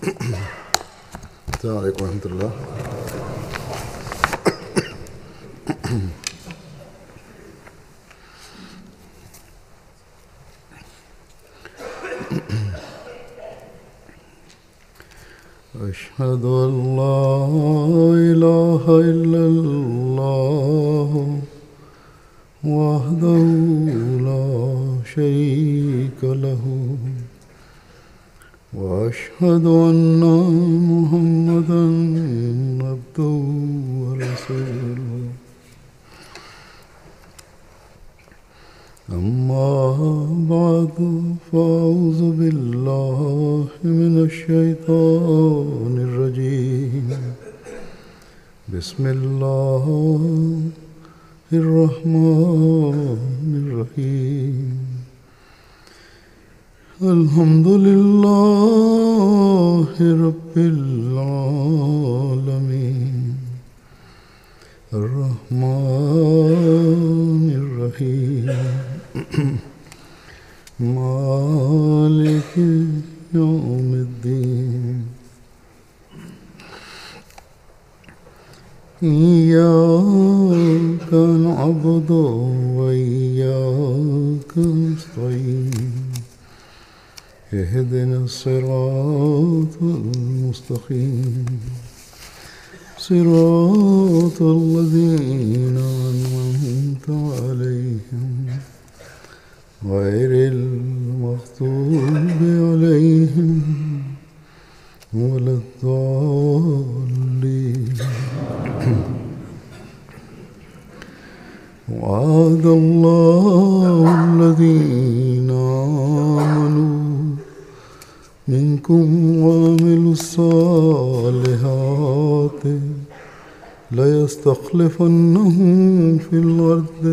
السلام عليكم ورحمة الله. أشهد أن لا إله إلا الله وحده لا شريك له وأشهد أن محمدا عبده ورسوله. أما بعد فأعوذ بالله من الشيطان الرجيم. بسم الله الرحمن الرحيم. الحمد لله رب العالمين الرحمن الرحيم مالك يوم الدين. إياك نعبد وإياك نستعين. اهدنا الصراط المستقيم صراط الذين أنعمت عليهم غير المغضوب عليهم ولا الضالين. وعد الله الذين آمنوا منكم وعملوا الصالحات ليستخلفنهم في الأرض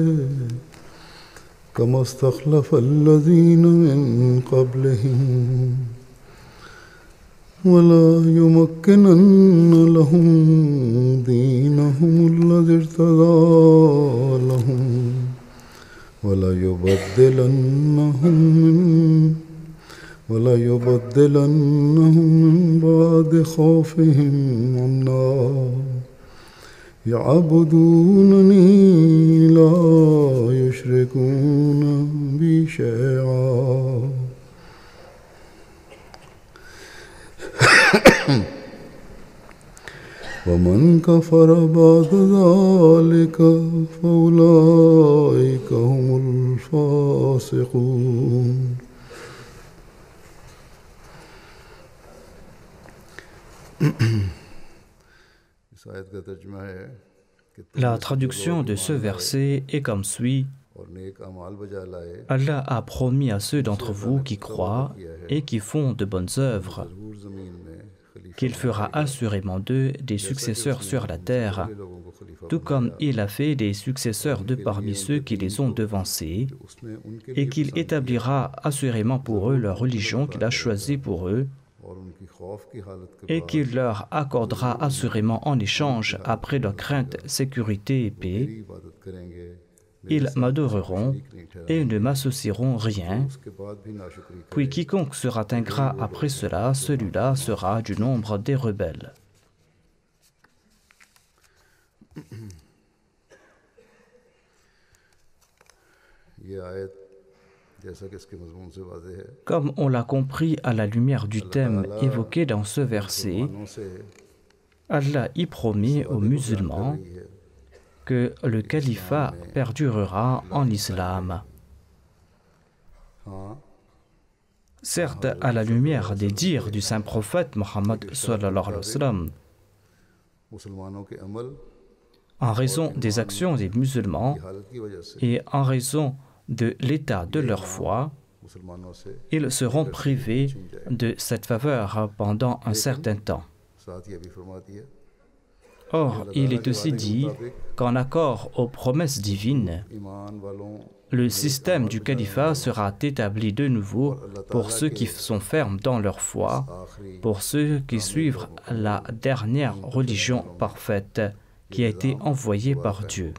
كما استخلف الذين من قبلهم ولا يمكنن لهم دينهم الذي ارتضى لهم ولا يبدلنهم من بعد خوفهم أمنا يعبدونني لا يشركون بي شيئا. ومن كفر بعد ذلك فأولئك هم الفاسقون. La traduction de ce verset est comme suit. Allah a promis à ceux d'entre vous qui croient et qui font de bonnes œuvres qu'il fera assurément d'eux des successeurs sur la terre, tout comme il a fait des successeurs de parmi ceux qui les ont devancés, et qu'il établira assurément pour eux leur religion qu'il a choisie pour eux, et qu'il leur accordera assurément en échange, après leur crainte, sécurité et paix. Ils m'adoreront et ne m'associeront rien. Puis quiconque sera ingrat après cela, celui-là sera du nombre des rebelles. Comme on l'a compris à la lumière du thème évoqué dans ce verset, Allah y promet aux musulmans que le califat perdurera en islam. Certes, à la lumière des dires du saint prophète Mohammed sallallahu alayhi wa sallam, en raison des actions des musulmans et en raison de l'état de leur foi, ils seront privés de cette faveur pendant un certain temps. Or, il est aussi dit qu'en accord aux promesses divines, le système du califat sera établi de nouveau pour ceux qui sont fermes dans leur foi, pour ceux qui suivent la dernière religion parfaite qui a été envoyée par Dieu.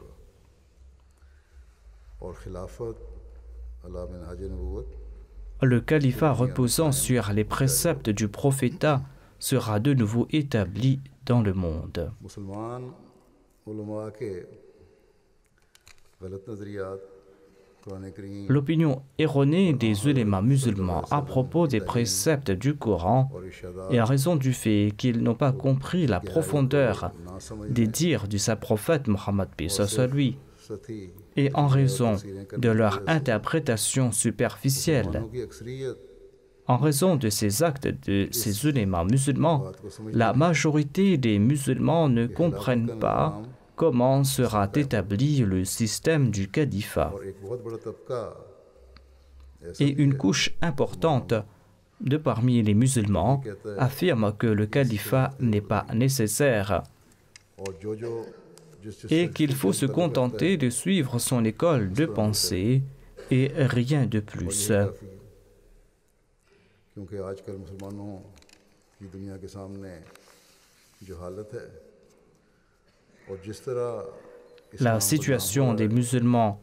Le califat reposant sur les préceptes du prophétat sera de nouveau établi dans le monde. मुसलमान उलमा के गलत नज़रियात कुरान करीम L'opinion erronée des ulémas musulmans à propos des préceptes du Coran और इरशादात est en raison du fait qu'ils n'ont pas compris la profondeur ना समझ des dires du saint prophète Mohammed sur lui सती et en raison de leur interprétation superficielle. मुसलमानों की अक्सरियत En raison de ces actes de ces ulémas musulmans, बात को समझ la majorité des musulmans ne comprennent pas comment sera établi le système du califat. और एक बहुत बड़ा तबका ऐसा Et une couche importante de parmi les musulmans affirme que le califat n'est pas nécessaire और जो et qu'il faut se contenter de suivre son école de pensée et rien de plus. क्योंकि आजकल मुसलमानों की दुनिया के सामने जो हालत है और जिस तरह La situation des musulmans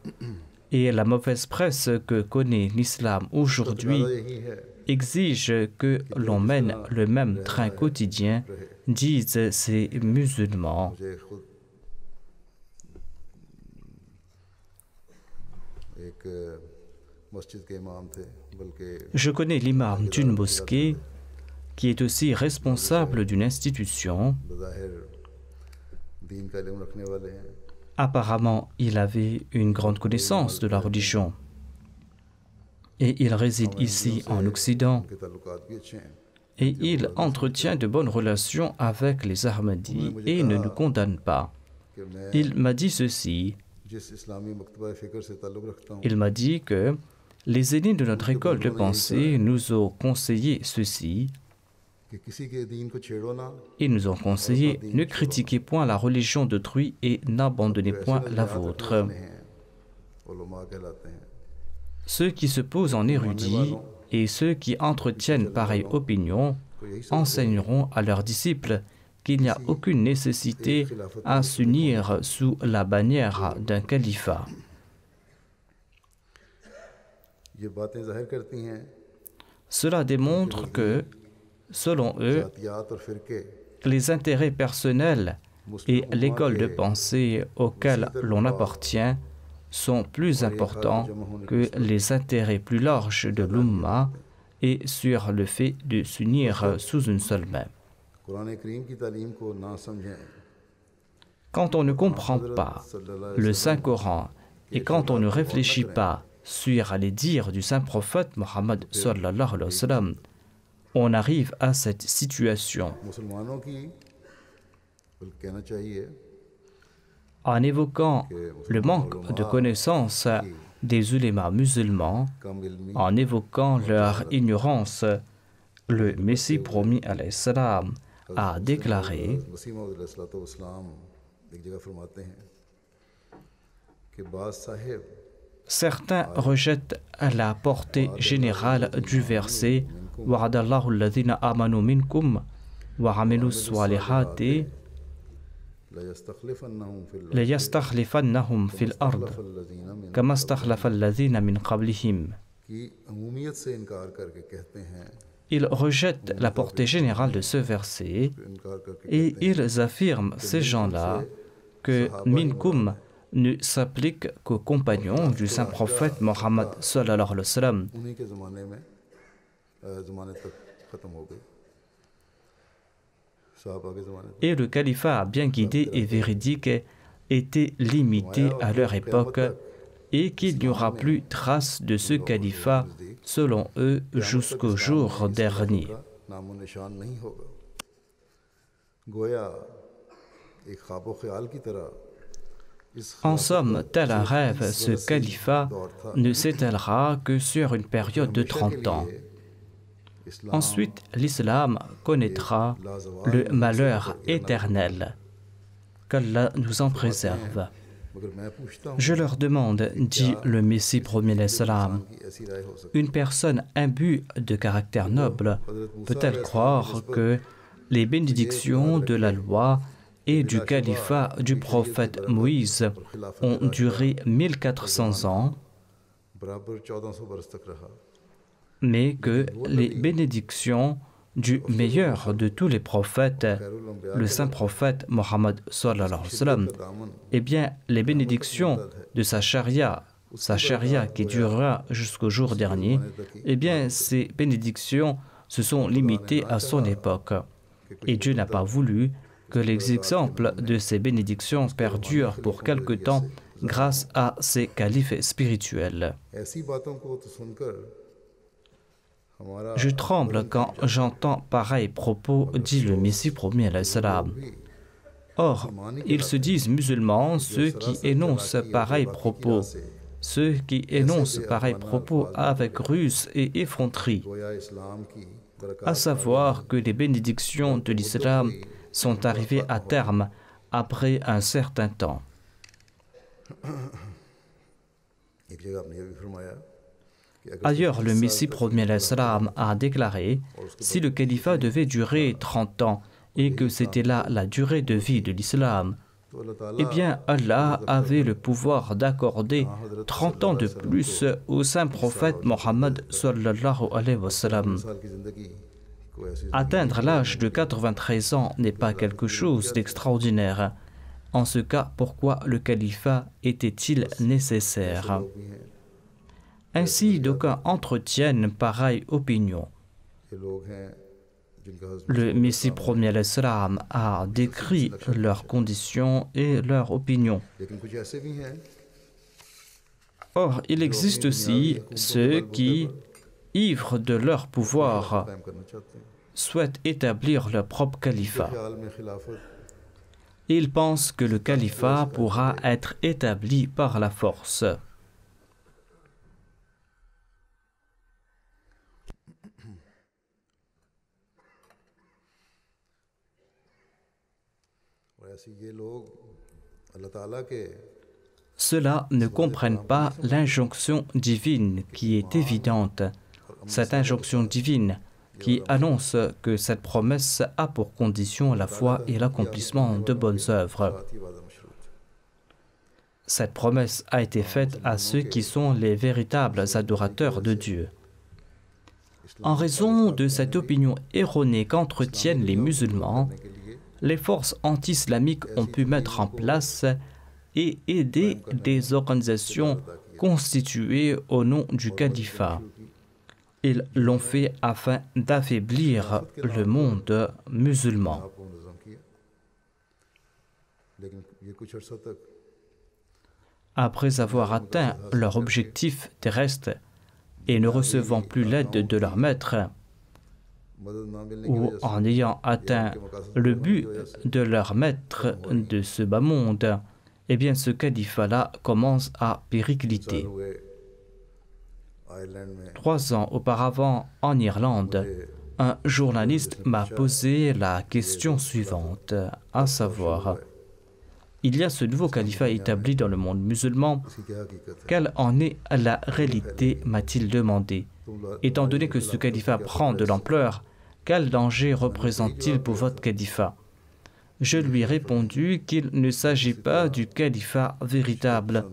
et la mauvaise presse que connaît l'islam aujourd'hui यही है exigent que l'on mène le même train quotidien, disent ces musulmans. मुझे खुद एक मस्जिद के इमाम थे बल्कि Je connais l'imam d'une mosquée qui est aussi responsable d'une institution. बज़ाहिर दीन का इल्म रखने वाले हैं Apparemment, il avait une grande connaissance de la religion. Et il réside ici en Occident. उनके ताल्लुकात भी अच्छे हैं Et il entretient de bonnes relations avec les Ahmadis et ne nous condamne pas. कि मैं Il m'a dit ceci. जिस इस्लामी मकतबा फ़िक्र से ताल्लुक़ रखता हूँ Il m'a dit que les aînés de notre école de pensée nous ont conseillé ceci. कि किसी के दीन को छेड़ो ना Ils nous ont conseillé ne critiquez point la religion d'autrui et n'abandonnez point la vôtre. हैं उलमा कहलाते हैं Ceux qui se posent en érudits et ceux qui entretiennent pareille opinion को यही सब enseigneront à leurs disciples qu'il n'y a aucune nécessité à s'unir sous la bannière d'un califat. ये बातें जाहिर करती हैं Cela démontre que, selon eux, जातियात और फ़िरके les intérêts personnels et l'école de pensée auquel l'on appartient sont plus importants que les intérêts plus larges de l'Ummah et sur le fait de s'unir sous une seule main. Quran करीम की तालीम को ना समझें Quand on ne comprend pas le Saint-Coran et quand on ne réfléchit pas sur les dires du Saint-Prophète Mohammed sallallahu alayhi wa sallam, on arrive à cette situation. मुसलमानों की बल्कि कहना चाहिए En évoquant le manque de connaissance des ulémas musulmans, come Ilmi en évoquant leur ignorance, le Messie promis alayhi salam a déclaré Wasim अलैहिस्सलाम एक जगह फरमाते हैं कि बाज Sahib certains rejettent la portée générale du verset Wa'adallahu alladhina amanu minkum wa amilu salihati layastakhlifannahum fil ard kama istakhlafa alladhina min qablihim. की अमूमियत से इनकार करके कहते हैं Ils rejettent la portée générale de ce verset इनकार करके et ils affirment, ces gens-là, que minkum ne s'applique qu'aux compagnons du saint prophète Mohammed sallallahu alayhi wa sallam. उन्हीं के ज़माने तक ख़त्म हो गई सहाबा के ज़माने तक Et le califat bien guidé et véridique était limité à leur époque et qu'il n'y aura plus trace de ce califat selon eux jusqu'au jour dernier. नामो निशान नहीं होगा गोया एक ख्वाब ख्याल की तरह इस En somme, tel un rêve, ce califat ne s'étalera que sur une période de 30 ans. Ensuite, l'islam connaîtra le malheur éternel. Qu'Allah nous en préserve. मगर मैं पूछता हूँ Je leur demande, dit le Messie premier salam, कि ऐसी राय हो सकती une personne imbue de caractère noble peut-elle croire que les bénédictions de la loi et du califat du prophète Moïse ont duré 1400 ans, बराबर 1400 बरस तक रहा mais que les bénédictions du meilleur de tous les prophètes, le saint prophète Mohammed sallallahu alayhi wa sallam, eh bien, les bénédictions de sa charia qui durera jusqu'au jour dernier, eh bien, ces bénédictions se sont limitées à son époque. Et Dieu n'a pas voulu que les exemples de ces bénédictions perdurent pour quelque temps grâce à ces califes spirituels. Je tremble quand j'entends pareils propos, dit le Messie premier alayhi salam. Or, ils se disent musulmans, ceux qui énoncent pareils propos. Ceux qui énoncent pareils propos avec ruse et effronterie, à savoir que les bénédictions de l'islam sont arrivées à terme après un certain temps. Ailleurs, le Messie premier alayhi salam a déclaré, si le califat devait durer 30 ans et que c'était là la durée de vie de l'islam, eh bien, Allah avait le pouvoir d'accorder 30 ans de plus au saint prophète Mohammed sallallahu alayhi wa sallam. Atteindre l'âge de 93 ans n'est pas quelque chose d'extraordinaire. En ce cas, pourquoi le califat était-il nécessaire? Ainsi, d'aucuns entretiennent pareille opinion. Le Messie premier alayhi salam a décrit leurs conditions et leurs opinions. Or, il existe aussi ceux qui, ivres de leur pouvoir, souhaitent établir leur propre califat. Ils pensent que le califat pourra être établi par la force. Ceux-là ne comprennent pas l'injonction divine qui est évidente. Cette injonction divine qui annonce que cette promesse a pour condition la foi et l'accomplissement de bonnes œuvres. Cette promesse a été faite à ceux qui sont les véritables adorateurs de Dieu. En raison de cette opinion erronée qu'entretiennent les musulmans, les forces anti-islamiques ont pu mettre en place et aider des organisations constituées au nom du califat. Ils l'ont fait afin d'affaiblir le monde musulman. Après avoir atteint leur objectif terrestre et ne recevant plus l'aide de leur maître, ou en ayant atteint le but de leur maître de ce bas monde, eh bien ce califat-là commence à péricliter. 3 ans auparavant, en Irlande, un journaliste m'a posé la question suivante, à savoir, il y a ce nouveau califat établi dans le monde musulman, quelle en est la réalité, m'a-t-il demandé. Étant donné que ce califat prend de l'ampleur, quel danger représente-t-il pour votre califat? Je lui ai répondu qu'il ne s'agit pas du califat véritable.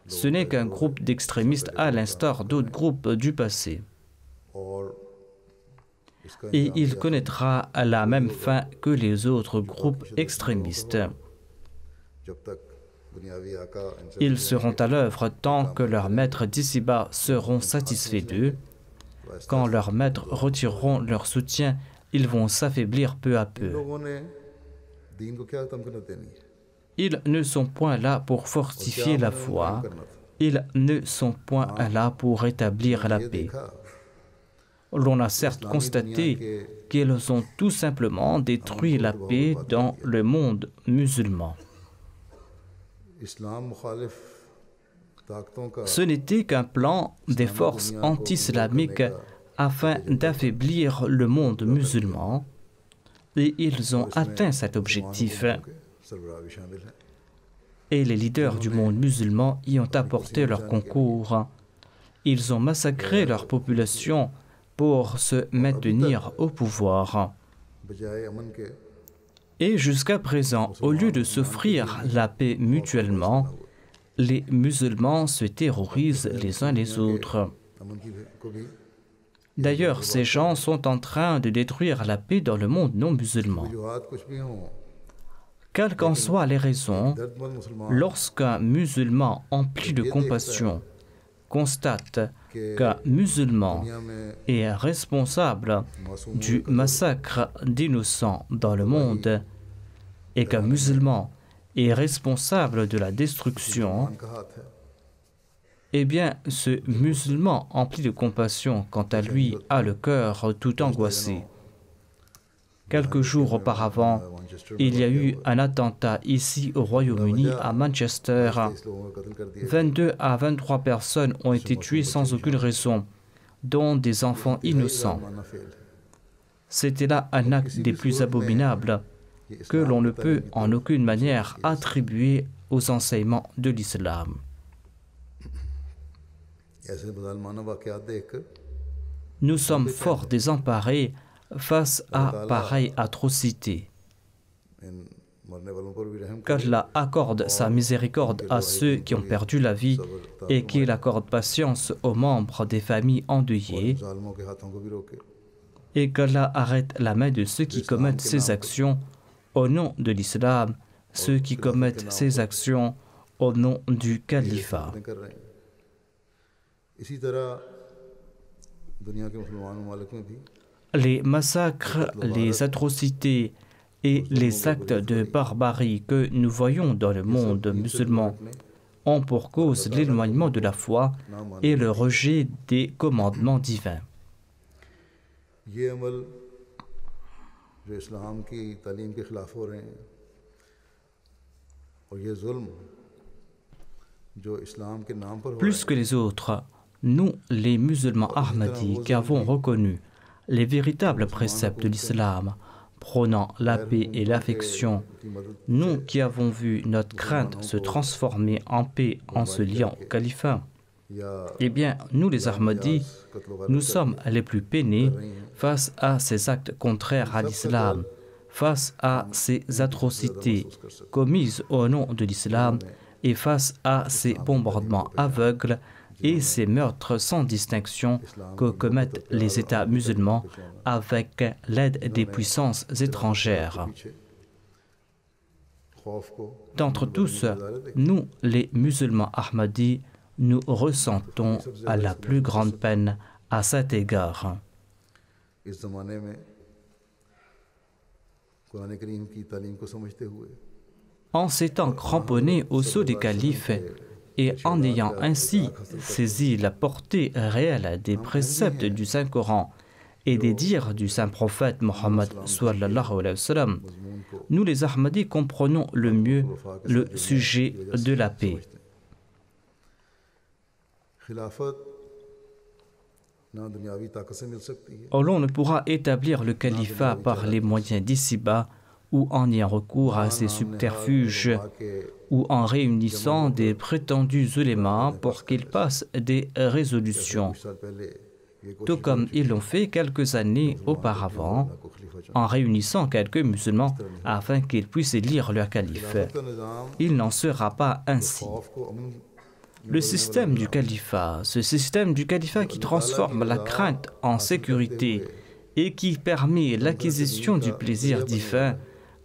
Ce n'est qu'un groupe d'extrémistes à l'instar d'autres groupes du passé. Et il connaîtra la même fin que les autres groupes extrémistes. Ils seront à l'œuvre tant que leurs maîtres d'ici-bas seront satisfaits d'eux. Quand leurs maîtres retireront leur soutien, ils vont s'affaiblir peu à peu. Ils ne sont point là pour fortifier la foi. Ils ne sont point là pour établir la paix. L'on a certes constaté qu'ils ont tout simplement détruit la paix dans le monde musulman. Ce n'était qu'un plan des forces anti-islamiques afin d'affaiblir le monde musulman, et ils ont atteint cet objectif. Et les leaders du monde musulman y ont apporté leur concours. Ils ont massacré leur population pour se maintenir au pouvoir. Et jusqu'à présent, au lieu de s'offrir la paix mutuellement, les musulmans se terrorisent les uns les autres. D'ailleurs, ces gens sont en train de détruire la paix dans le monde non musulman. Quelles qu'en soient les raisons, lorsqu'un musulman empli de compassion constate qu'un musulman est responsable du massacre d'innocents dans le monde et qu'un musulman est responsable de la destruction, eh bien, ce musulman empli de compassion, quant à lui, a le cœur tout angoissé. Quelques jours auparavant, il y a eu un attentat ici au Royaume-Uni, à Manchester. 22 à 23 personnes ont été tuées sans aucune raison, dont des enfants innocents. C'était là un acte des plus abominables que l'on ne peut en aucune manière attribuer aux enseignements de l'islam. Nous sommes fort désemparés face à pareille atrocité. Qu'Allah accorde sa miséricorde à ceux qui ont perdu la vie et qu'il accorde patience aux membres des familles endeuillées et qu'Allah arrête la main de ceux qui commettent ces actions au nom de l'islam, ceux qui commettent ces actions au nom du califat. Les massacres, les atrocités et les actes de barbarie que nous voyons dans le monde musulman ont pour cause l'éloignement de la foi et le rejet des commandements divins. Plus que les autres, nous, les musulmans ahmadis, qui avons reconnu les véritables préceptes de l'islam, prônant la paix et l'affection, nous qui avons vu notre crainte se transformer en paix en se liant au califat, eh bien, nous les Ahmadis, nous sommes les plus peinés face à ces actes contraires à l'islam, face à ces atrocités commises au nom de l'islam et face à ces bombardements aveugles et ces meurtres sans distinction que commettent les États musulmans avec l'aide des puissances étrangères. D'entre tous, nous, les musulmans ahmadis, nous ressentons à la plus grande peine à cet égard. En s'étant cramponné au sceau des califes et en ayant ainsi saisi la portée réelle des préceptes du Saint-Coran et des dires du Saint-Prophète Mohammed sallallahu alayhi wa sallam, nous les Ahmadis comprenons le mieux le sujet de la paix. L'on ne pourra établir le califat par les moyens d'ici-bas ou en ayant recours à ces subterfuges ou en réunissant des prétendus ulémas pour qu'ils passent des résolutions, tout comme ils l'ont fait quelques années auparavant, en réunissant quelques musulmans afin qu'ils puissent élire leur calife. Il n'en sera pas ainsi. Le système du califat, ce système du califat qui transforme la crainte en sécurité et qui permet l'acquisition du plaisir divin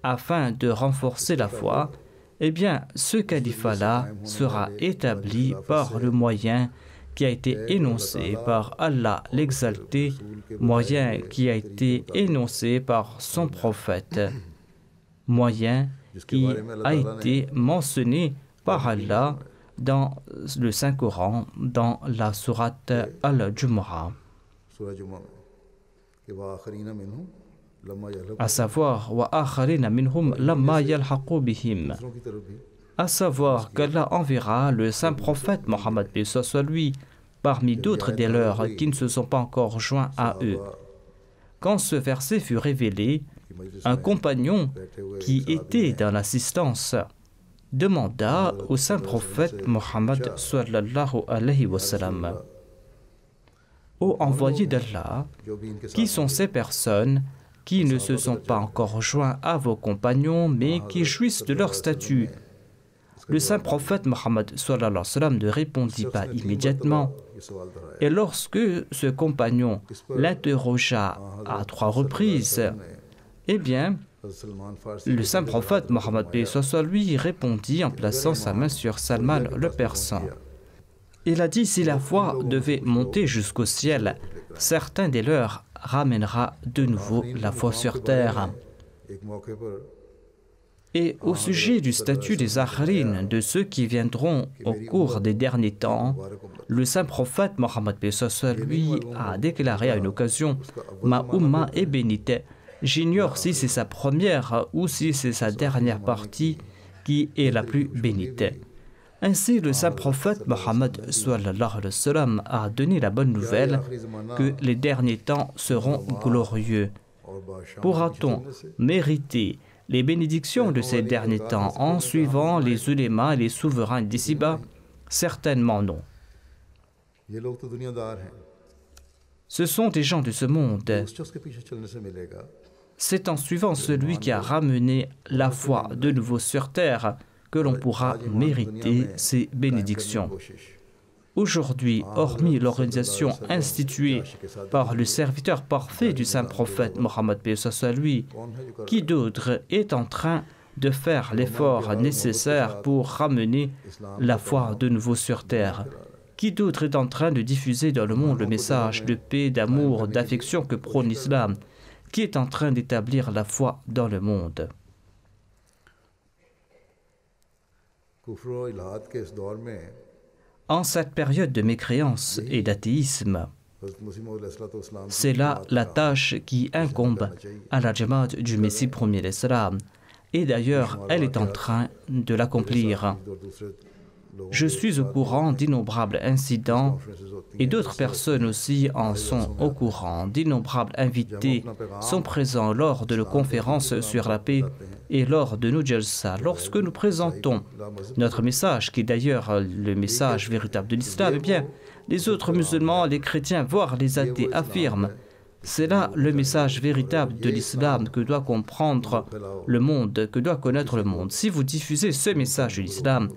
afin de renforcer la foi, eh bien, ce califat-là sera établi par le moyen qui a été énoncé par Allah l'exalté, moyen qui a été énoncé par son prophète, moyen qui a été mentionné par Allah dans le Saint-Coran, dans la sourate Al-Jumu'ah, à savoir « Wa akharina minhum lamma yalhaqu bihim » à savoir qu'Allah enverra le saint prophète Mohammed soit lui parmi d'autres des leurs qui ne se sont pas encore joints à eux. Quand ce verset fut révélé, un compagnon qui était dans l'assistance demanda au saint prophète Mohammed sallallahu alayhi wa sallam: Ô envoyé d'Allah, qui sont ces personnes qui ne se sont pas encore joints à vos compagnons mais qui jouissent de leur statut? Le saint prophète Mohammed sallallahu alayhi wa sallam ne répondit pas immédiatement. Et lorsque ce compagnon l'interrogea à 3 reprises, eh bien, le saint prophète Mohammed lui répondit en plaçant sa main sur Salman le Persan. Il a dit, si la foi devait monter jusqu'au ciel, certains des leurs ramènera de nouveau la foi sur terre. Et au sujet du statut des Akharines, de ceux qui viendront au cours des derniers temps, le saint prophète Mohammed lui a déclaré à une occasion, ma umma est bénite. J'ignore si c'est sa première ou si c'est sa dernière partie qui est la plus bénite. Ainsi, le saint prophète Mohammed a donné la bonne nouvelle que les derniers temps seront glorieux. Pourra-t-on mériter les bénédictions de ces derniers temps en suivant les ulémas et les souverains d'ici-bas? Certainement non. Ce sont des gens de ce monde. C'est en suivant celui qui a ramené la foi de nouveau sur terre que l'on pourra mériter ces bénédictions. Aujourd'hui, hormis l'organisation instituée par le serviteur parfait du saint prophète Mohammed lui, qui d'autre est en train de faire l'effort nécessaire pour ramener la foi de nouveau sur terre? Qui d'autre est en train de diffuser dans le monde le message de paix, d'amour, d'affection que prône l'islam? Qui est en train d'établir la foi dans le monde? En cette période de mécréance et d'athéisme, c'est là la tâche qui incombe à la Jamaat du Messie premier l'Islam. Et d'ailleurs, elle est en train de l'accomplir. Je suis au courant d'innombrables incidents et d'autres personnes aussi en sont au courant. D'innombrables invités sont présents lors de nos conférences sur la paix et lors de nos jalsa. Lorsque nous présentons notre message, qui est d'ailleurs le message véritable de l'islam, eh bien, les autres musulmans, les chrétiens, voire les athées affirment. C'est là le message véritable de l'islam que doit comprendre le monde, que doit connaître le monde. Si vous diffusez ce message de l'islam,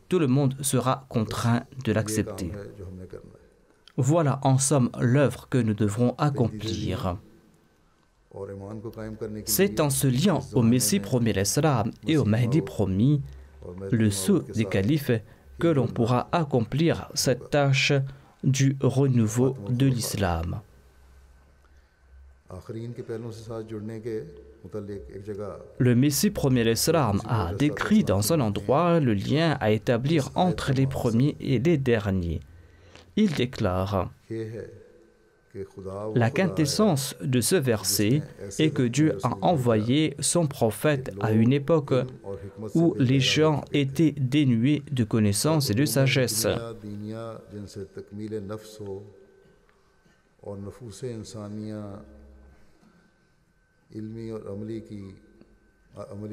tout le monde sera contraint de l'accepter. Voilà en somme l'œuvre que nous devrons accomplir. C'est en se liant au Messie premier l'Islam et au Mahdi promis, le sceau des califes, que l'on pourra accomplir cette tâche du renouveau de l'islam. Le Messie premier l'Islam a décrit dans un endroit le lien à établir entre les premiers et les derniers. Il déclare: la quintessence de ce verset est que Dieu a envoyé son prophète à une époque où les gens étaient dénués de connaissance et de sagesse.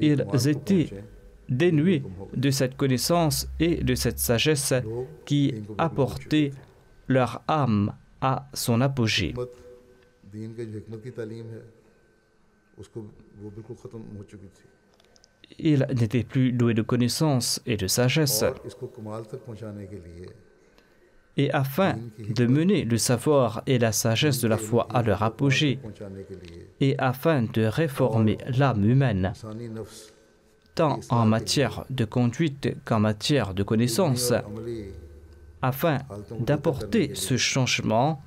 Ils étaient dénués de cette connaissance et de cette sagesse qui apportait leur âme à son apogée. Ils n'étaient plus doués de connaissance et de sagesse. Et afin de mener le savoir et la sagesse de la foi à leur apogée, et afin de réformer l'âme humaine, tant en matière de conduite qu'en matière de connaissance, afin d'apporter ce changement,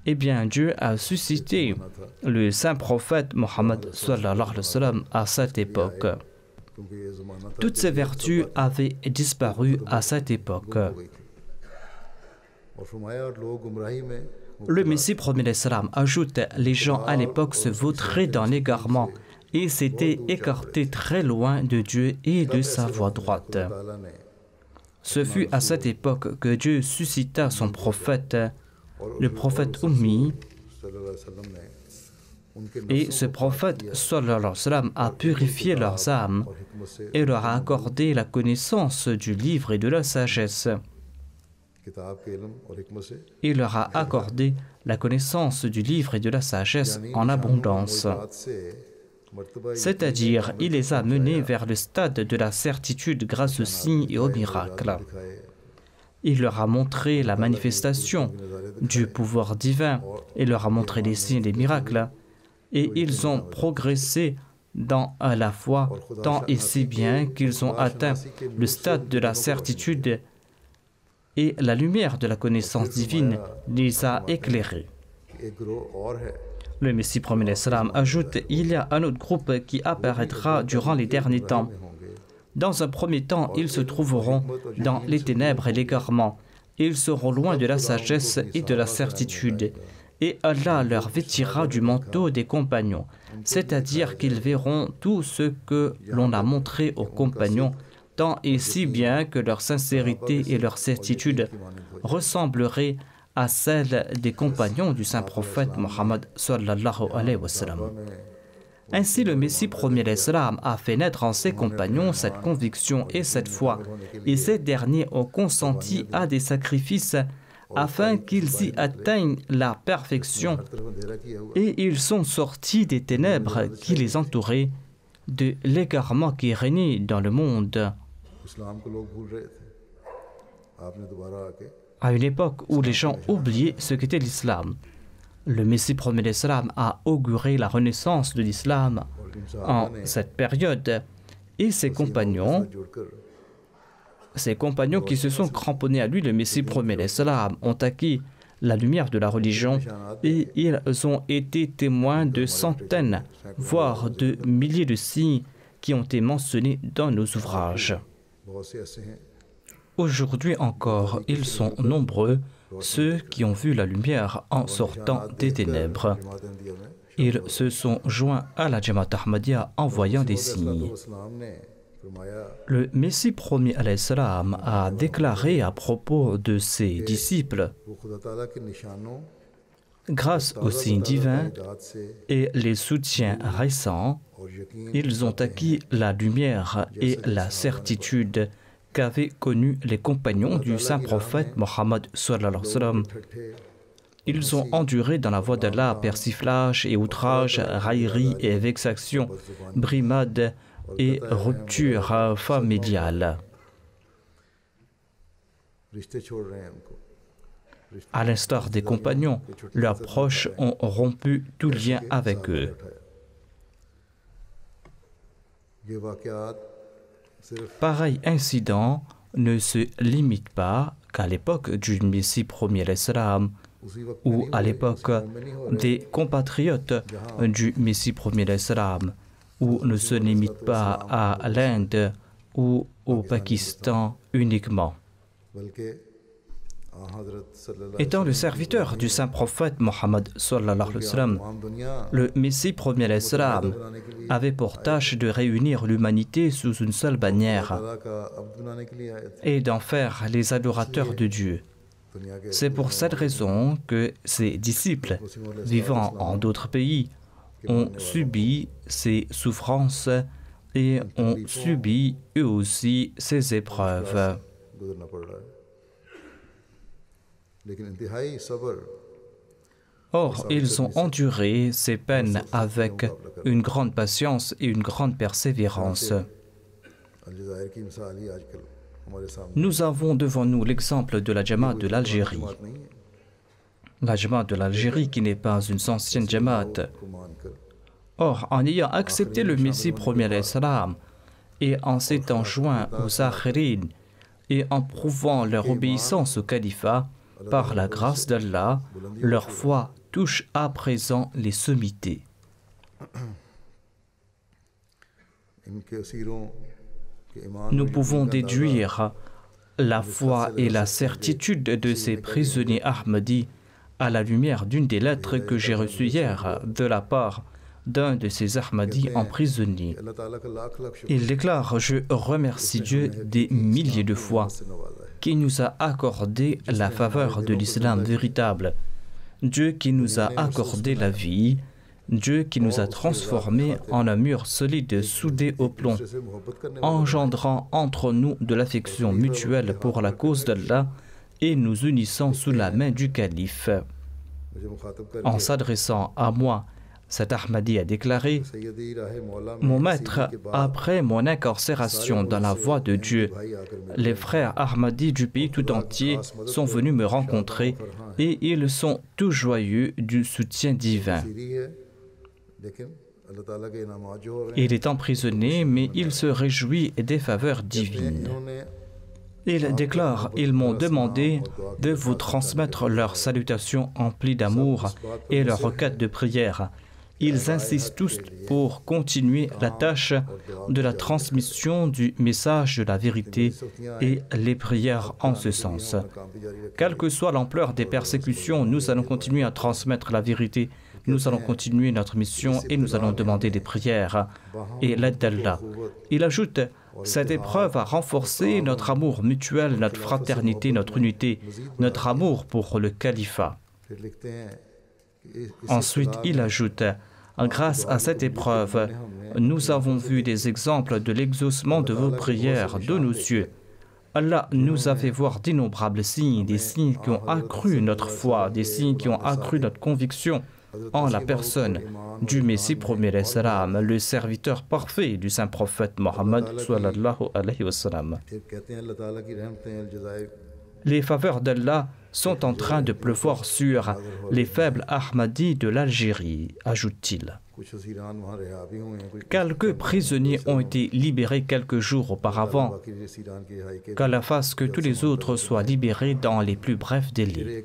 eh bien Dieu a suscité le saint prophète Mohammed à cette époque. Toutes ces vertus avaient disparu à cette époque. Le Messie premier l'Islam ajoute: les gens à l'époque se vautraient dans l'égarement et s'étaient écartés très loin de Dieu et de sa voie droite. Ce fut à cette époque que Dieu suscita son prophète, le prophète Ummi, et ce prophète sallallahu alayhi wa sallam a purifié leurs âmes et leur a accordé la connaissance du livre et de la sagesse. Il leur a accordé la connaissance du livre et de la sagesse en abondance. C'est-à-dire, il les a menés vers le stade de la certitude grâce aux signes et aux miracles. Il leur a montré la manifestation du pouvoir divin, il leur a montré les signes et les miracles, et ils ont progressé dans la foi, tant et si bien qu'ils ont atteint le stade de la certitude et la lumière de la connaissance divine les a éclairés. Le Messie promet l'Islam ajoute, il y a un autre groupe qui apparaîtra durant les derniers temps. Dans un premier temps, ils se trouveront dans les ténèbres et l'égarement. Ils seront loin de la sagesse et de la certitude. Et Allah leur vêtira du manteau des compagnons. C'est-à-dire qu'ils verront tout ce que l'on a montré aux compagnons, tant et si bien que leur sincérité et leur certitude ressembleraient à celle des compagnons du saint prophète Mohammed sallallahu alayhi wa sallam. Ainsi, le Messie premier l'Islam a fait naître en ses compagnons cette conviction et cette foi, et ces derniers ont consenti à des sacrifices afin qu'ils y atteignent la perfection, et ils sont sortis des ténèbres qui les entouraient, de l'égarement qui régnait dans le monde. À une époque où les gens oubliaient ce qu'était l'islam, le Messie premier l'Islam a auguré la renaissance de l'islam en cette période, et ses compagnons qui se sont cramponnés à lui, le Messie premier l'Islam, ont acquis la lumière de la religion, et ils ont été témoins de centaines, voire de milliers de signes qui ont été mentionnés dans nos ouvrages. Aujourd'hui encore, ils sont nombreux, ceux qui ont vu la lumière en sortant des ténèbres. Ils se sont joints à la Jamaat Ahmadiyya en voyant des signes. Le Messie premier alayhi salam a déclaré à propos de ses disciples: grâce aux signes divins et les soutiens récents, ils ont acquis la lumière et la certitude qu'avaient connu les compagnons du saint prophète Mohammed sallallahu alayhi wa sallam. Ils ont enduré dans la voie d'Allah persiflage et outrage, raillerie et vexation, brimade et rupture familiale. À l'instar des compagnons, leurs proches ont rompu tout lien avec eux. Pareil incident ne se limite pas qu'à l'époque du Messie premier l'Islam ou à l'époque des compatriotes du Messie premier l'Islam, ou ne se limite pas à l'Inde ou au Pakistan uniquement. Étant le serviteur du saint prophète Mohammed sallallahu alayhi wa sallam, le Messie premier l'Islam avait pour tâche de réunir l'humanité sous une seule bannière et d'en faire les adorateurs de Dieu. C'est pour cette raison que ses disciples, vivant en d'autres pays, ont subi ces souffrances et ont subi eux aussi ces épreuves. Or, ils ont enduré ces peines avec une grande patience et une grande persévérance. Nous avons devant nous l'exemple de la Jamaat de l'Algérie. La Jamaat de l'Algérie qui n'est pas une ancienne Jamaat. Or, en ayant accepté le Messie premier l'Islam et en s'étant joints aux Akhirin et en prouvant leur obéissance au califat, par la grâce d'Allah, leur foi touche à présent les sommités. Nous pouvons déduire la foi et la certitude de ces prisonniers Ahmadis à la lumière d'une des lettres que j'ai reçues hier de la part d'un de ces Ahmadis emprisonnés. Il déclare: je remercie Dieu des milliers de fois qui nous a accordé la faveur de l'islam véritable, Dieu qui nous a accordé la vie, Dieu qui nous a transformés en un mur solide soudé au plomb, engendrant entre nous de l'affection mutuelle pour la cause d'Allah et nous unissant sous la main du calife. En s'adressant à moi, Cet Ahmadi a déclaré: mon maître, après mon incarcération dans la voie de Dieu, les frères Ahmadis du pays tout entier sont venus me rencontrer et ils sont tout joyeux du soutien divin. Il est emprisonné, mais il se réjouit des faveurs divines. Il déclare: ils m'ont demandé de vous transmettre leurs salutations emplies d'amour et leurs requêtes de prière. Ils insistent tous pour continuer la tâche de la transmission du message de la vérité et les prières en ce sens. Quelle que soit l'ampleur des persécutions, nous allons continuer à transmettre la vérité. Nous allons continuer notre mission et nous allons demander des prières et l'aide d'Allah. Il ajoute: cette épreuve a renforcé notre amour mutuel, notre fraternité, notre unité, notre amour pour le califat. Ensuite, il ajoute: grâce à cette épreuve, nous avons vu des exemples de l'exaucement de vos prières de nos yeux. Allah nous a fait voir d'innombrables signes, des signes qui ont accru notre foi, des signes qui ont accru notre conviction en la personne du Messie premier salam, le serviteur parfait du saint prophète Mohammed sallallahu alayhi wa sallam. Les faveurs d'Allah sont en train de pleuvoir sur les faibles Ahmadis de l'Algérie, ajoute-t-il. Quelques prisonniers ont été libérés quelques jours auparavant. Qu'Allah fasse que tous les autres soient libérés dans les plus brefs délais.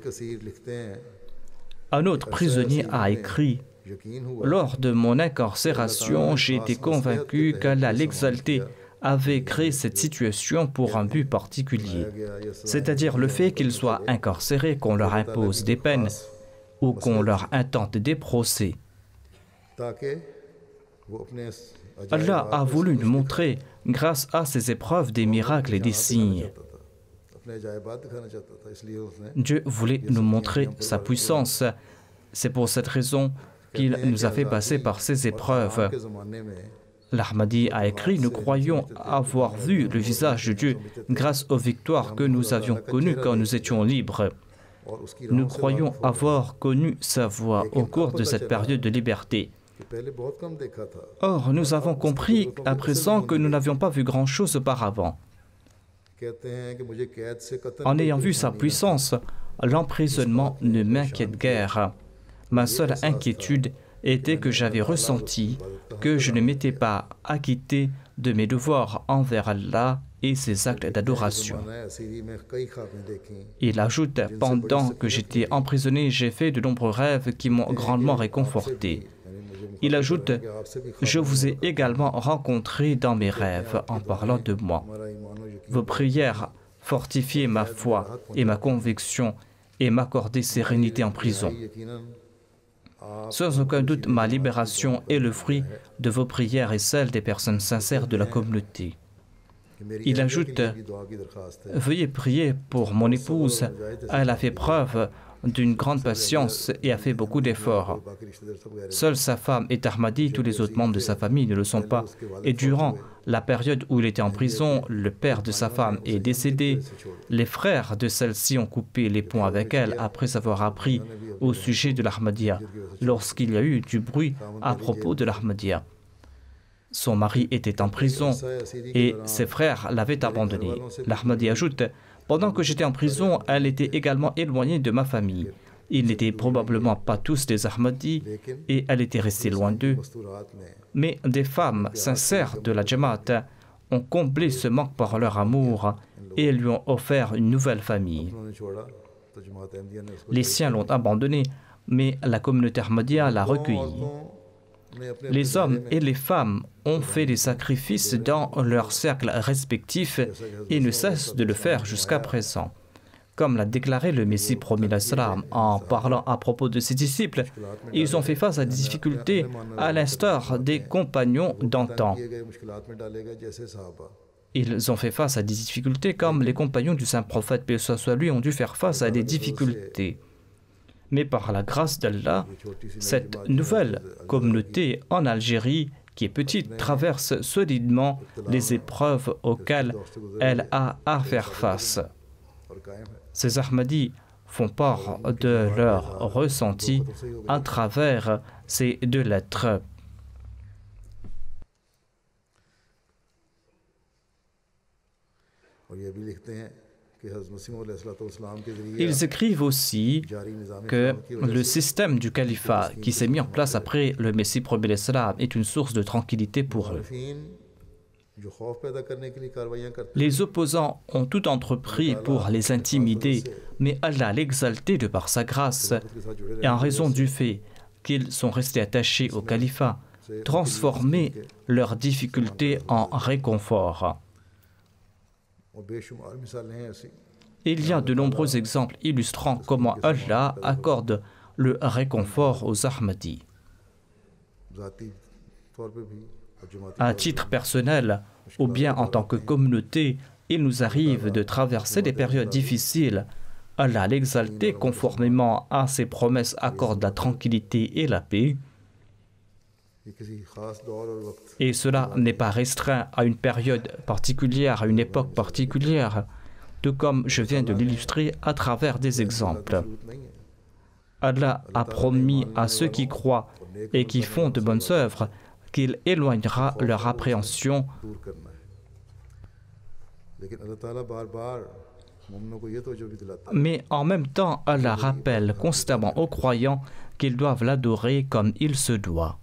Un autre prisonnier a écrit: lors de mon incarcération, j'ai été convaincu qu'Allah l'exalté avait créé cette situation pour un but particulier, c'est-à-dire le fait qu'ils soient incarcérés, qu'on leur impose des peines ou qu'on leur intente des procès. Allah a voulu nous montrer, grâce à ces épreuves, des miracles et des signes. Dieu voulait nous montrer sa puissance. C'est pour cette raison qu'il nous a fait passer par ces épreuves. L'Ahmadi a écrit: nous croyons avoir vu le visage de Dieu grâce aux victoires que nous avions connues quand nous étions libres. Nous croyons avoir connu sa voix au cours de cette période de liberté. Or, nous avons compris à présent que nous n'avions pas vu grand-chose auparavant. En ayant vu sa puissance, l'emprisonnement ne m'inquiète guère. Ma seule inquiétude était que j'avais ressenti que je ne m'étais pas acquitté de mes devoirs envers Allah et ses actes d'adoration. Il ajoute: pendant que j'étais emprisonné, j'ai fait de nombreux rêves qui m'ont grandement réconforté. Il ajoute: je vous ai également rencontré dans mes rêves en parlant de moi. Vos prières fortifiaient ma foi et ma conviction et m'accordaient sérénité en prison. Sans aucun doute, ma libération est le fruit de vos prières et celle des personnes sincères de la communauté. Il ajoute: veuillez prier pour mon épouse. Elle a fait preuve d'une grande patience et a fait beaucoup d'efforts. Seule sa femme est Ahmadi, tous les autres membres de sa famille ne le sont pas. Et durant la période où il était en prison, le père de sa femme est décédé. Les frères de celle-ci ont coupé les ponts avec elle après avoir appris au sujet de l'Ahmadiyya, lorsqu'il y a eu du bruit à propos de l'Ahmadiyya. Son mari était en prison et ses frères l'avaient abandonné. L'Ahmadi ajoute: pendant que j'étais en prison, elle était également éloignée de ma famille. Ils n'étaient probablement pas tous des Ahmadis et elle était restée loin d'eux. Mais des femmes sincères de la Jamaat ont comblé ce manque par leur amour et lui ont offert une nouvelle famille. Les siens l'ont abandonnée, mais la communauté Ahmadiyya l'a recueillie. Les hommes et les femmes ont fait des sacrifices dans leurs cercles respectifs et ne cessent de le faire jusqu'à présent. Comme l'a déclaré le Messie premier salam en parlant à propos de ses disciples, ils ont fait face à des difficultés à l'instar des compagnons d'antan. Ils ont fait face à des difficultés comme les compagnons du saint prophète, paix et soit lui, ont dû faire face à des difficultés. Mais par la grâce d'Allah, cette nouvelle communauté en Algérie, qui est petite, traverse solidement les épreuves auxquelles elle a à faire face. Ces Ahmadis font part de leur ressenti à travers ces 2 lettres. Ils écrivent aussi que le système du califat qui s'est mis en place après le Messie premier l'Islam est une source de tranquillité pour eux. Les opposants ont tout entrepris pour les intimider, mais Allah l'exalté de par sa grâce, et en raison du fait qu'ils sont restés attachés au califat, transformé leurs difficultés en réconfort. Il y a de nombreux exemples illustrant comment Allah accorde le réconfort aux Ahmadis. À titre personnel, ou bien en tant que communauté, il nous arrive de traverser des périodes difficiles. Allah l'exalté, conformément à ses promesses, accorde la tranquillité et la paix. Et cela n'est pas restreint à une période particulière, à une époque particulière, tout comme je viens de l'illustrer à travers des exemples. Allah a promis à ceux qui croient et qui font de bonnes œuvres qu'il éloignera leur appréhension. Mais en même temps, Allah rappelle constamment aux croyants qu'ils doivent l'adorer comme il se doit.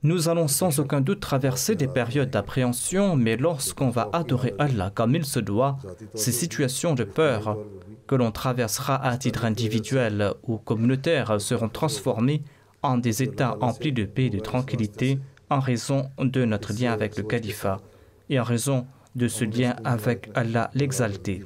Nous allons sans aucun doute traverser des périodes d'appréhension, mais lorsqu'on va adorer Allah comme il se doit, ces situations de peur que l'on traversera à titre individuel ou communautaire seront transformées en des états emplis de paix et de tranquillité en raison de notre lien avec le califat et en raison de ce lien avec Allah l'exalté.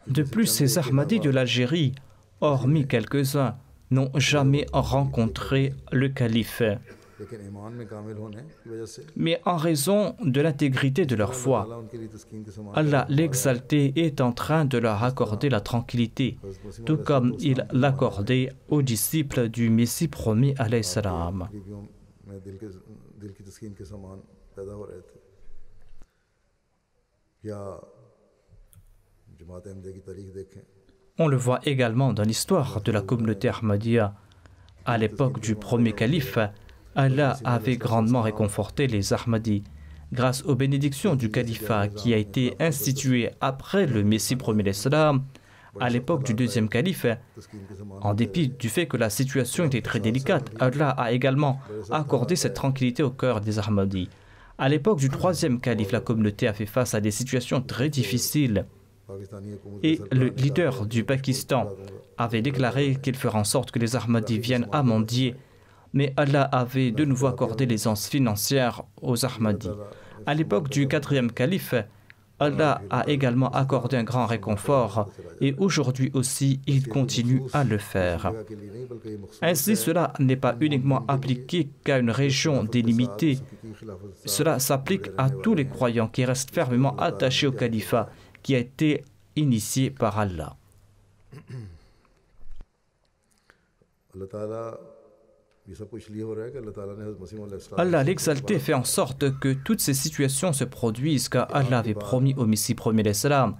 De plus, ces Ahmadis de l'Algérie, hormis quelques-uns, n'ont jamais rencontré le calife. Mais en raison de l'intégrité de leur foi, Allah l'exalté est en train de leur accorder la tranquillité, tout comme il l'accordait aux disciples du Messie promis alayhi salam. On le voit également dans l'histoire de la communauté Ahmadiyya. À l'époque du premier calife, Allah avait grandement réconforté les Ahmadis. Grâce aux bénédictions du califat qui a été institué après le Messie premier l'Islam, à l'époque du deuxième calife, en dépit du fait que la situation était très délicate, Allah a également accordé cette tranquillité au cœur des Ahmadis. À l'époque du troisième calife, la communauté a fait face à des situations très difficiles. Et le leader du Pakistan avait déclaré qu'il ferait en sorte que les Ahmadis viennent à mendier. Mais Allah avait de nouveau accordé l'aisance financière aux Ahmadis. À l'époque du quatrième calife, Allah a également accordé un grand réconfort et aujourd'hui aussi, il continue à le faire. Ainsi, cela n'est pas uniquement appliqué qu'à une région délimitée. Cela s'applique à tous les croyants qui restent fermement attachés au califat qui a été initié par Allah. Allah l'exalté fait en sorte que toutes ces situations se produisent car Allah avait promis au Messie premier l'Islam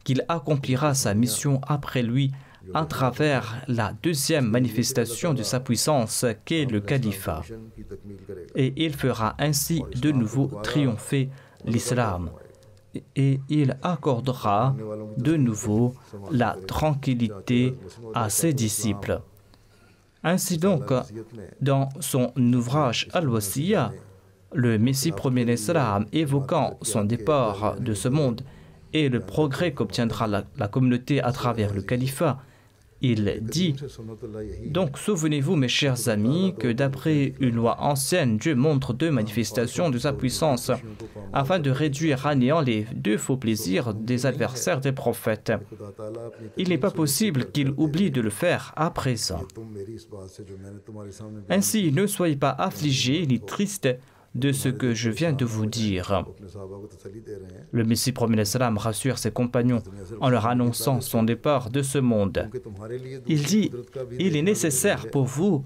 qu'il accomplira sa mission après lui à travers la deuxième manifestation de sa puissance qu'est le califat. Et il fera ainsi de nouveau triompher l'islam. Et il accordera de nouveau la tranquillité à ses disciples. Ainsi donc, dans son ouvrage Al-Wasiyya, le Messie premier l'Islam, évoquant son départ de ce monde et le progrès qu'obtiendra la communauté à travers le califat, il dit « Donc souvenez-vous, mes chers amis, que d'après une loi ancienne, Dieu montre 2 manifestations de sa puissance afin de réduire à néant les 2 faux plaisirs des adversaires des prophètes. Il n'est pas possible qu'il oublie de le faire à présent. Ainsi, ne soyez pas affligés ni tristes de ce que je viens de vous dire. » Le Messie premier l'Islam rassure ses compagnons en leur annonçant son départ de ce monde. Il dit « Il est nécessaire pour vous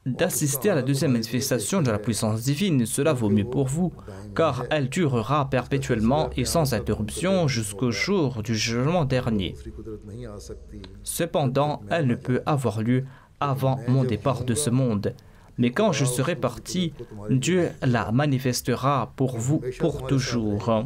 d'assister à la deuxième manifestation de la puissance divine. Cela vaut mieux pour vous, car elle durera perpétuellement et sans interruption jusqu'au jour du jugement dernier. Cependant, elle ne peut avoir lieu avant mon départ de ce monde. Mais quand je serai parti, Dieu la manifestera pour vous pour toujours.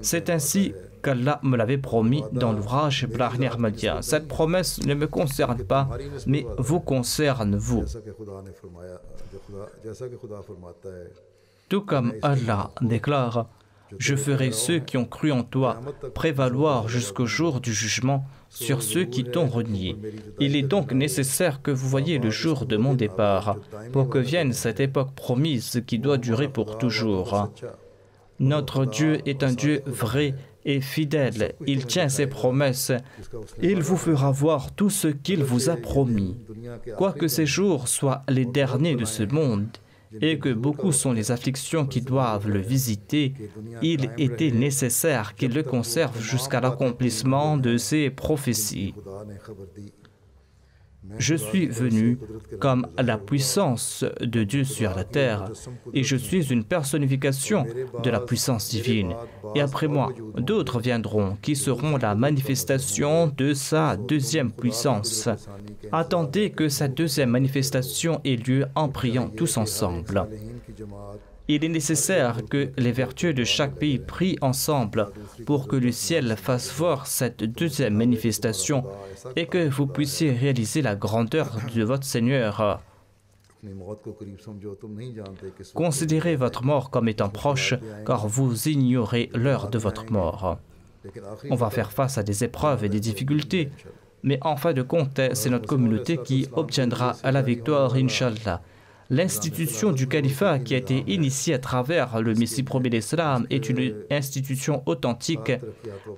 C'est ainsi qu'Allah me l'avait promis dans l'ouvrage Ibrahim Ahmadiyya. Cette promesse ne me concerne pas, mais vous concerne vous. Tout comme Allah déclare, je ferai ceux qui ont cru en toi prévaloir jusqu'au jour du jugement sur ceux qui t'ont renié. Il est donc nécessaire que vous voyiez le jour de mon départ, pour que vienne cette époque promise qui doit durer pour toujours. Notre Dieu est un Dieu vrai et fidèle. Il tient ses promesses. Il vous fera voir tout ce qu'il vous a promis. Quoique ces jours soient les derniers de ce monde, et que beaucoup sont les afflictions qui doivent le visiter, il était nécessaire qu'il le conserve jusqu'à l'accomplissement de ses prophéties. Je suis venu comme la puissance de Dieu sur la terre, et je suis une personnification de la puissance divine. Et après moi, d'autres viendront qui seront la manifestation de sa deuxième puissance. Attendez que cette deuxième manifestation ait lieu en priant tous ensemble. Il est nécessaire que les vertueux de chaque pays prient ensemble pour que le ciel fasse voir cette deuxième manifestation et que vous puissiez réaliser la grandeur de votre Seigneur. Considérez votre mort comme étant proche, car vous ignorez l'heure de votre mort. On va faire face à des épreuves et des difficultés, mais en fin de compte, c'est notre communauté qui obtiendra la victoire, Inch'Allah. L'institution du califat qui a été initiée à travers le Messie premier d'Islam est une institution authentique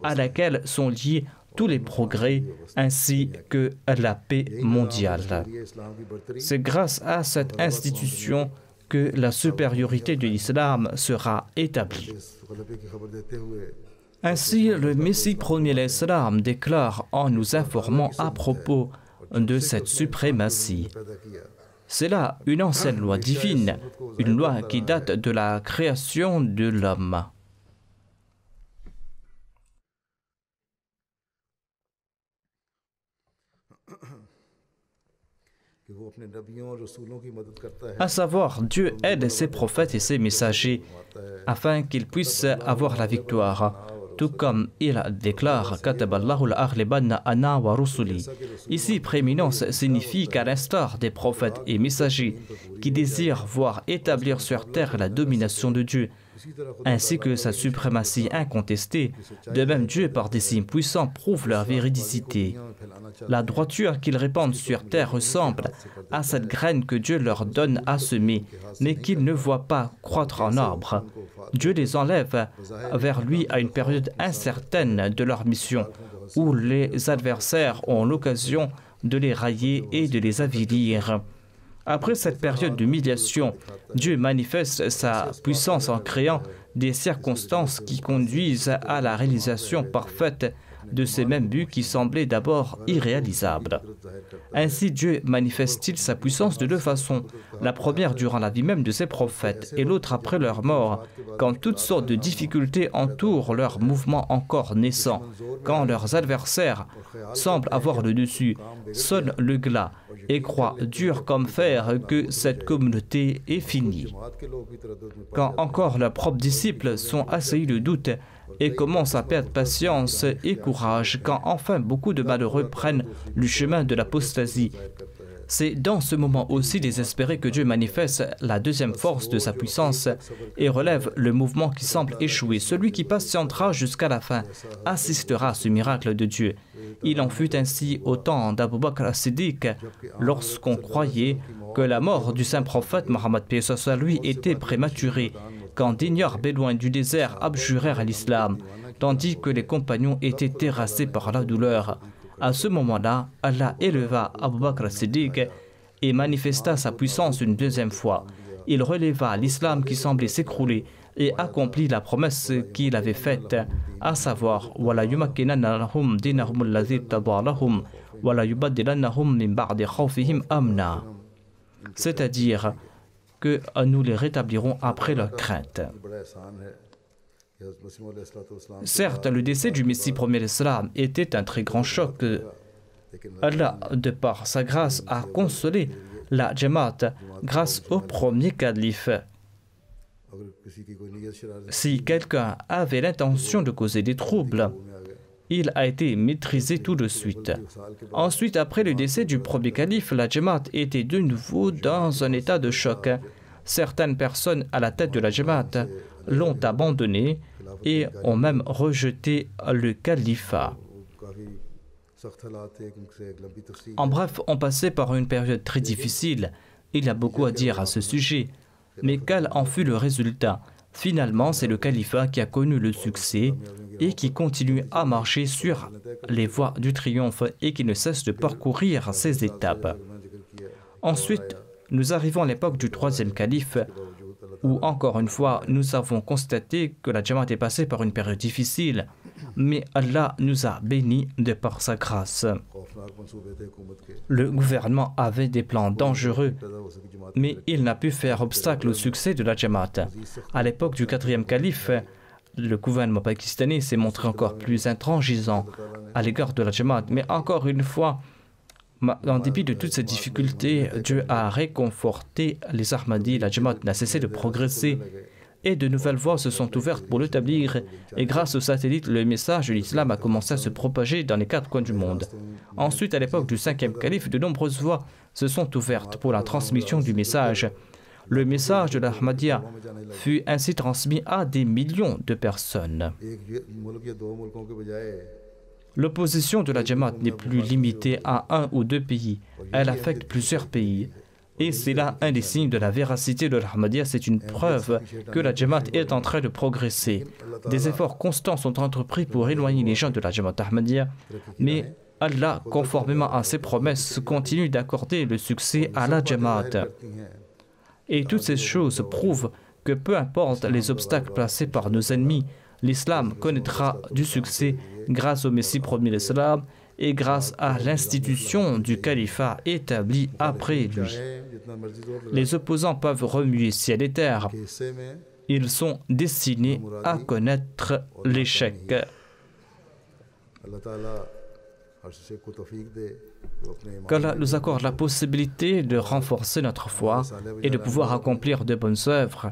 à laquelle sont liés tous les progrès ainsi que la paix mondiale. C'est grâce à cette institution que la supériorité de l'islam sera établie. Ainsi, le Messie premier d'Islam déclare en nous informant à propos de cette suprématie. C'est là une ancienne loi divine, une loi qui date de la création de l'homme. À savoir, Dieu aide ses prophètes et ses messagers afin qu'ils puissent avoir la victoire. Tout comme il déclare Kataballahu al-aghlibanna ana wa rusuli. Ici, prééminence signifie qu'à l'instar des prophètes et messagers qui désirent voir établir sur terre la domination de Dieu, ainsi que sa suprématie incontestée, de même Dieu par des signes puissants prouve leur véridicité. La droiture qu'ils répandent sur terre ressemble à cette graine que Dieu leur donne à semer, mais qu'ils ne voient pas croître en arbre. Dieu les enlève vers lui à une période incertaine de leur mission, où les adversaires ont l'occasion de les railler et de les avilir. Après cette période d'humiliation, Dieu manifeste sa puissance en créant des circonstances qui conduisent à la réalisation parfaite de ces mêmes buts qui semblaient d'abord irréalisables. Ainsi, Dieu manifeste-t-il sa puissance de deux façons, la première durant la vie même de ses prophètes et l'autre après leur mort, quand toutes sortes de difficultés entourent leur mouvement encore naissant, quand leurs adversaires semblent avoir le dessus, sonnent le glas et croient dur comme fer que cette communauté est finie. Quand encore leurs propres disciples sont assaillis de doute et commencent à perdre patience et courage, quand enfin beaucoup de malheureux prennent le chemin de l'apostasie. C'est dans ce moment aussi désespéré que Dieu manifeste la deuxième force de sa puissance et relève le mouvement qui semble échouer. Celui qui patientera jusqu'à la fin assistera à ce miracle de Dieu. Il en fut ainsi au temps d'Abu Bakr as-Siddiq, lorsqu'on croyait que la mort du saint prophète Mohammed p.s.a. lui était prématurée, quand d'ignares bédouins du désert abjurèrent à l'islam, tandis que les compagnons étaient terrassés par la douleur. À ce moment-là, Allah éleva Abu Bakr as-Siddiq et manifesta sa puissance une deuxième fois. Il releva l'islam qui semblait s'écrouler, et accomplit la promesse qu'il avait faite, à savoir وَلَا يُمَكِّنَنَّ لَهُمْ دِينَهُمُ الَّذِي ارْتَضَىٰ لَهُمْ وَلَا يُبَدِّلَنَّهُمْ مِنْ بَعْدِ خَوْفِهِمْ أَمْنًا. C'est-à-dire que nous les rétabliront après leur crainte. Certes, le décès du Messie premier l'Islam était un très grand choc. Allah, de par sa grâce, a consolé la Jamaat grâce au premier calife. Si quelqu'un avait l'intention de causer des troubles, il a été maîtrisé tout de suite. Ensuite, après le décès du premier calife, la Jamaat était de nouveau dans un état de choc. Certaines personnes à la tête de la Jamaat l'ont abandonné et ont même rejeté le califat. En bref, on passait par une période très difficile. Il y a beaucoup à dire à ce sujet. Mais quel en fut le résultat? Finalement, c'est le califat qui a connu le succès et qui continue à marcher sur les voies du triomphe et qui ne cesse de parcourir ces étapes. Ensuite, nous arrivons à l'époque du troisième calife, où encore une fois, nous avons constaté que la Jamaat est passée par une période difficile, mais Allah nous a bénis de par sa grâce. Le gouvernement avait des plans dangereux, mais il n'a pu faire obstacle au succès de la Jamaat. À l'époque du quatrième calife, le gouvernement pakistanais s'est montré encore plus intransigeant à l'égard de la Jamaat, mais encore une fois, en dépit de toutes ces difficultés, Dieu a réconforté les Ahmadis. La Jamaat n'a cessé de progresser et de nouvelles voies se sont ouvertes pour l'établir. Et grâce aux satellites, le message de l'islam a commencé à se propager dans les quatre coins du monde. Ensuite, à l'époque du cinquième calife, de nombreuses voies se sont ouvertes pour la transmission du message. Le message de l'Ahmadiyya fut ainsi transmis à des millions de personnes. L'opposition de la Jamaat n'est plus limitée à un ou deux pays. Elle affecte plusieurs pays. Et c'est là un des signes de la véracité de l'Ahmadiyya. C'est une preuve que la Jamaat est en train de progresser. Des efforts constants sont entrepris pour éloigner les gens de la Jamaat Ahmadiyya. Mais Allah, conformément à ses promesses, continue d'accorder le succès à la Jamaat. Et toutes ces choses prouvent que peu importe les obstacles placés par nos ennemis, l'islam connaîtra du succès grâce au Messie premier l'Islam et grâce à l'institution du califat établi après lui. Les opposants peuvent remuer ciel et terre. Ils sont destinés à connaître l'échec. Qu'Allah nous accorde la possibilité de renforcer notre foi et de pouvoir accomplir de bonnes œuvres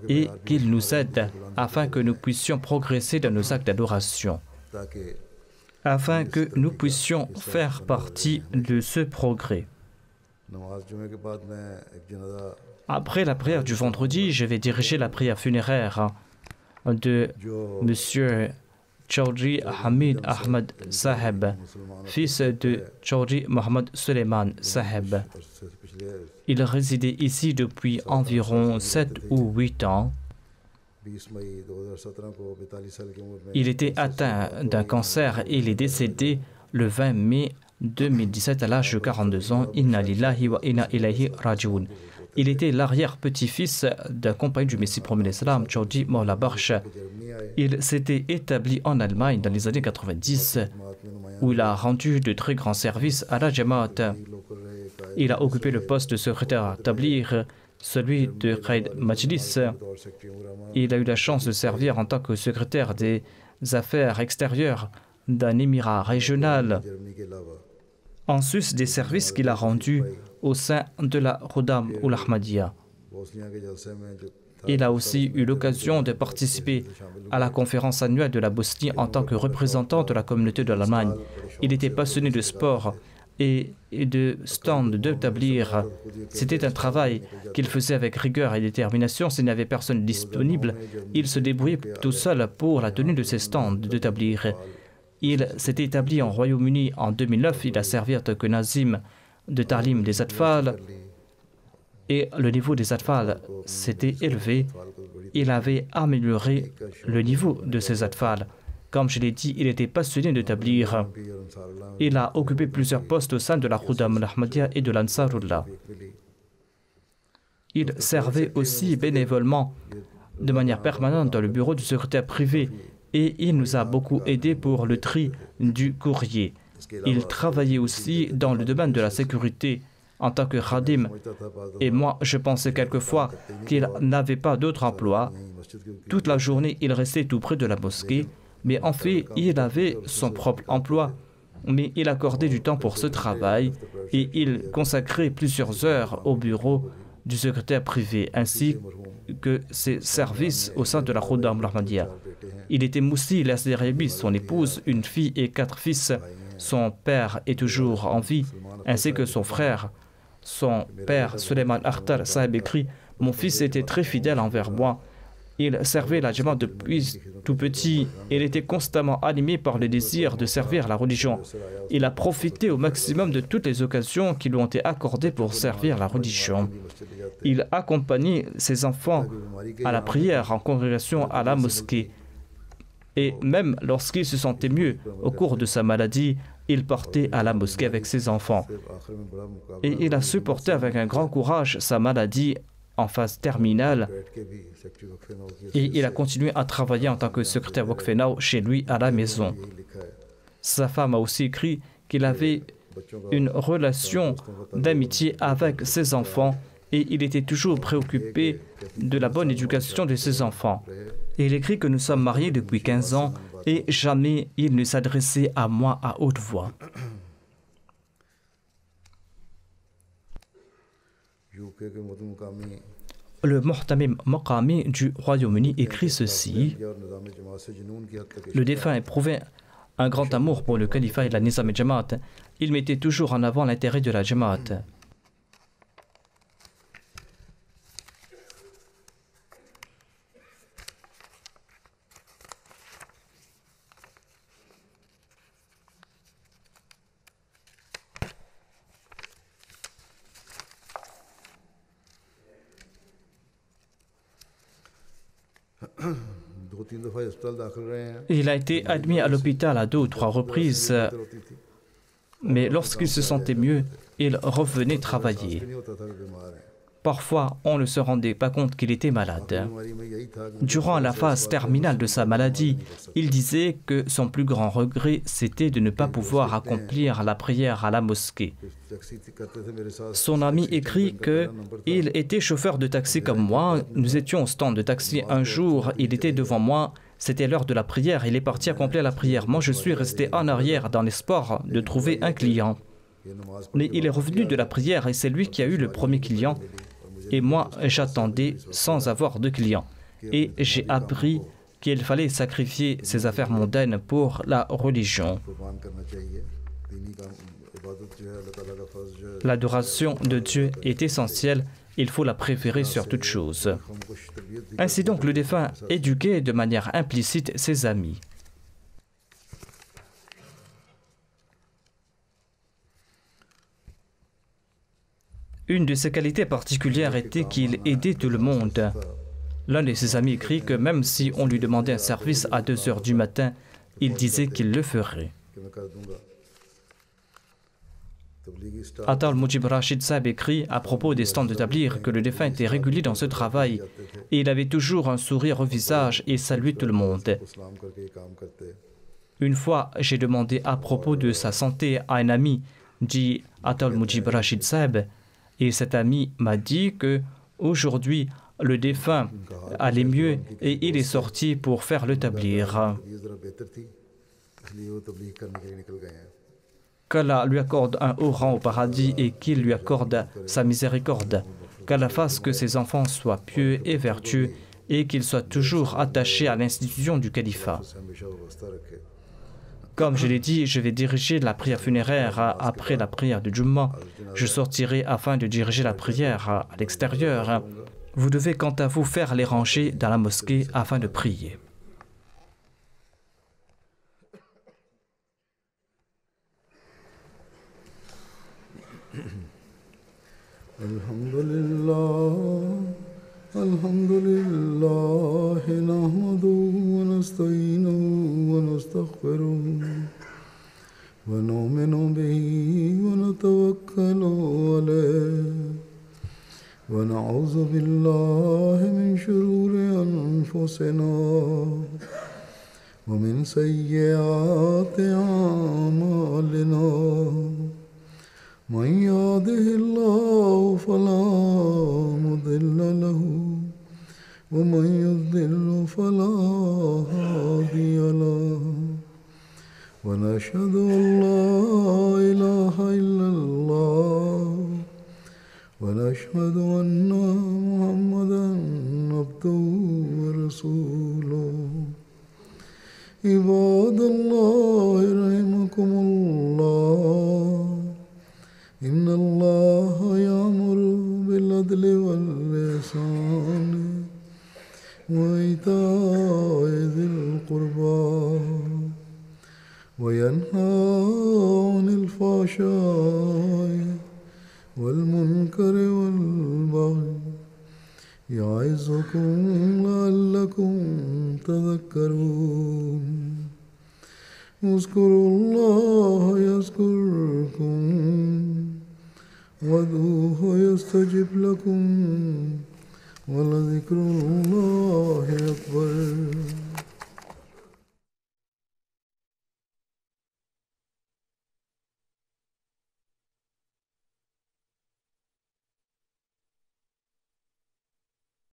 et qu'il nous aide afin que nous puissions progresser dans nos actes d'adoration, afin que nous puissions faire partie de ce progrès. Après la prière du vendredi, je vais diriger la prière funéraire de M. Chaudhry Hamid Ahmad Saheb, fils de Chaudhry Mohammad Suleiman Saheb. Il résidait ici depuis environ 7 ou 8 ans. Il était atteint d'un cancer et il est décédé le 20 mai 2017 à l'âge de 42 ans. Inna lillahi wa inna ilayhi raji'un. Il était l'arrière-petit-fils d'un compagnon du Messie premier l'Islam, Chaudhry Maula Bakhsh. Il s'était établi en Allemagne dans les années 90, où il a rendu de très grands services à la Jamaat. Il a occupé le poste de secrétaire à Tabligh, celui de Qaid Majlis. Il a eu la chance de servir en tant que secrétaire des affaires extérieures d'un émirat régional. En sus des services qu'il a rendus au sein de la Khuddam ul Ahmadiyya. Il a aussi eu l'occasion de participer à la conférence annuelle de la Bosnie en tant que représentant de la communauté de l'Allemagne. Il était passionné de sport et de stand de Tabligh. C'était un travail qu'il faisait avec rigueur et détermination. S'il n'y avait personne disponible, il se débrouillait tout seul pour la tenue de ces stands de Tabligh. Il s'est établi en Royaume-Uni en 2009. Il a servi en tant que nazim de Talim des Atfal. Et le niveau des Atfal s'était élevé. Il avait amélioré le niveau de ces Atfal. Comme je l'ai dit, il était passionné de Tabligh. Il a occupé plusieurs postes au sein de la Khuddam al-Ahmadiyya et de l'Ansarullah. Il servait aussi bénévolement de manière permanente dans le bureau du secrétaire privé et il nous a beaucoup aidé pour le tri du courrier. Il travaillait aussi dans le domaine de la sécurité en tant que khadim et moi je pensais quelquefois qu'il n'avait pas d'autre emploi. Toute la journée il restait tout près de la mosquée, mais en fait il avait son propre emploi. Mais il accordait du temps pour ce travail et il consacrait plusieurs heures au bureau du secrétaire privé ainsi que ses services au sein de la Khuddam al-Ahmadiyya. Il était moussi, il a son épouse, une fille et 4 fils. Son père est toujours en vie, ainsi que son frère. Son père, Suleiman Akhtar Sahib, écrit « Mon fils était très fidèle envers moi. Il servait la Jamaat depuis tout petit. Il était constamment animé par le désir de servir la religion. Il a profité au maximum de toutes les occasions qui lui ont été accordées pour servir la religion. Il accompagnait ses enfants à la prière en congrégation à la mosquée. Et même lorsqu'il se sentait mieux au cours de sa maladie, il partait à la mosquée avec ses enfants. Et il a supporté avec un grand courage sa maladie en phase terminale et il a continué à travailler en tant que secrétaire Waqf Now chez lui à la maison. Sa femme a aussi écrit qu'il avait une relation d'amitié avec ses enfants et il était toujours préoccupé de la bonne éducation de ses enfants. Et il écrit que nous sommes mariés depuis 15 ans et jamais il ne s'adressait à moi à haute voix. Le Muhtamim Maqami du Royaume-Uni écrit ceci. Le défunt éprouvait un grand amour pour le califat et la Nizam Jamaat. Il mettait toujours en avant l'intérêt de la Jamaat. Il a été admis à l'hôpital à 2 ou 3 reprises, mais lorsqu'il se sentait mieux, il revenait travailler. Parfois, on ne se rendait pas compte qu'il était malade. Durant la phase terminale de sa maladie, il disait que son plus grand regret, c'était de ne pas pouvoir accomplir la prière à la mosquée. Son ami écrit qu'il était chauffeur de taxi comme moi. Nous étions au stand de taxi un jour, il était devant moi. C'était l'heure de la prière, il est parti accomplir la prière. Moi, je suis resté en arrière dans l'espoir de trouver un client. Mais il est revenu de la prière et c'est lui qui a eu le premier client. Et moi, j'attendais sans avoir de client. Et j'ai appris qu'il fallait sacrifier ses affaires mondaines pour la religion. L'adoration de Dieu est essentielle, il faut la préférer sur toute chose. Ainsi donc, le défunt éduquait de manière implicite ses amis. Une de ses qualités particulières était qu'il aidait tout le monde. L'un de ses amis écrit que même si on lui demandait un service à 2 heures du matin, il disait qu'il le ferait. Atta al-Mujib Rashid Sahib écrit à propos des stands de tablir que le défunt était régulier dans ce travail et il avait toujours un sourire au visage et saluait tout le monde. Une fois, j'ai demandé à propos de sa santé à un ami, dit Atta al-Mujib Rashid Sahib, et cet ami m'a dit que aujourd'hui le défunt allait mieux et il est sorti pour faire le tablir. Qu'Allah lui accorde un haut rang au paradis et qu'il lui accorde sa miséricorde. Qu'Allah fasse que ses enfants soient pieux et vertueux et qu'ils soient toujours attachés à l'institution du califat. Comme je l'ai dit, je vais diriger la prière funéraire après la prière du Jumma. Je sortirai afin de diriger la prière à l'extérieur. Vous devez quant à vous faire les rangées dans la mosquée afin de prier. Alhamdulillah, nahmaduhu wa nasta'inuhu wa nastaghfiruh wa nu'minu bihi wa natawakkalu alayh ونعوذ بالله من شرور أنفسنا ومن سيئات أعمالنا من يهده الله فلا مضل له ومن يضلل فلا هادي له ونشهد أن لا إله إلا الله ونشهد أن محمدا عبده ورسوله عباد الله رحمكم الله إن الله يأمر بالعدل والإحسان وإيتاء ذي القربى وينهى عن الفحشاء والمنكر والبغي يعظكم لعلكم تذكرون اذكروا الله يذكركم وادعوه يستجب لكم ولذكر الله